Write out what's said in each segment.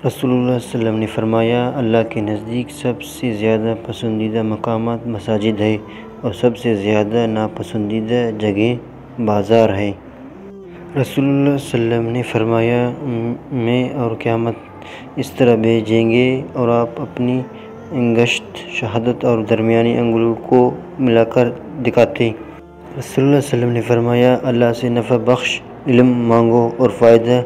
رسول اللہ صلی اللہ علیہ وسلم نے فرمایا، اللہ کے نزدیک سب سے زیادہ پسندیدہ مقامات مساجد ہے اور سب سے زیادہ ناپسندیدہ جگہیں بازار ہے۔ رسول اللہ صلی اللہ علیہ وسلم نے فرمایا، میں اور قیامت اس طرح بھیجیں گے اور آپ اپنی انگشت، شہادت اور درمیانی انگلیوں کو ملا کر دکھاتے۔ رسول اللہ صلی اللہ علیہ وسلم نے فرمایا، اللہ سے نفع بخش علم مانگو اور فائدہ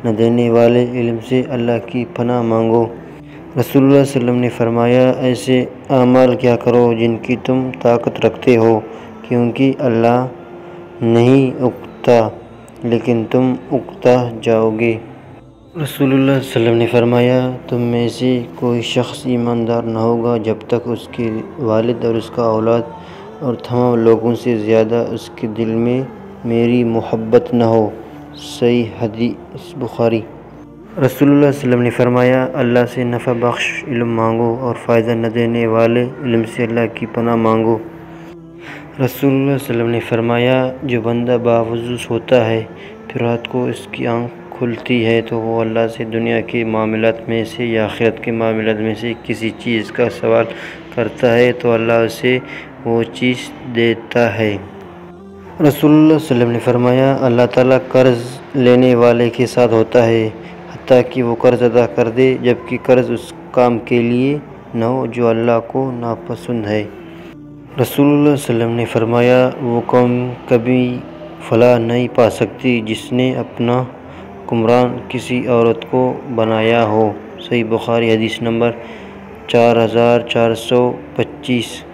نہ دینے والے علم سے اللہ کی پناہ مانگو۔ رسول اللہ صلی اللہ علیہ وسلم نے فرمایا، ایسے اعمال کیا کرو جن کی تم طاقت رکھتے ہو، کیونکہ اللہ نہیں اکتا لیکن تم اکتا جاؤ گے۔ رسول اللہ صلی اللہ علیہ وسلم نے فرمایا، تم میں سے کوئی شخص ایماندار نہ ہوگا جب تک اس کے والد اور اس کا اولاد اور تمام لوگوں سے زیادہ اس کے دل میں میری محبت نہ ہو۔ صحیح حدیث بخاری۔ رسول اللہ صلی اللہ علیہ وسلم نے فرمایا، اللہ سے نفع بخش علم مانگو اور فائدہ نہ دینے والے علم سے اللہ کی پناہ مانگو۔ رسول اللہ صلی اللہ علیہ وسلم نے فرمایا، جو بندہ باوضو سوتا ہے پھر رات کو اس کی آنکھ کھلتی ہے تو وہ اللہ سے دنیا کے معاملات میں سے یا آخرت کے معاملات میں سے کسی چیز کا سوال کرتا ہے تو اللہ اسے وہ چیز دیتا ہے۔ رسول اللہ صلی اللہ علیہ وسلم نے فرمایا، اللہ تعالیٰ قرض لینے والے کے ساتھ ہوتا ہے حتیٰ کہ وہ قرض ادا کر دے، جبکہ قرض اس کام کے لیے نہ ہو جو اللہ کو ناپسند ہے۔ رسول اللہ صلی اللہ علیہ وسلم نے فرمایا، وہ قوم کبھی فلاح نہیں پا سکتی جس نے اپنا حکمران کسی عورت کو بنایا ہو۔ صحیح بخاری، حدیث نمبر 4425۔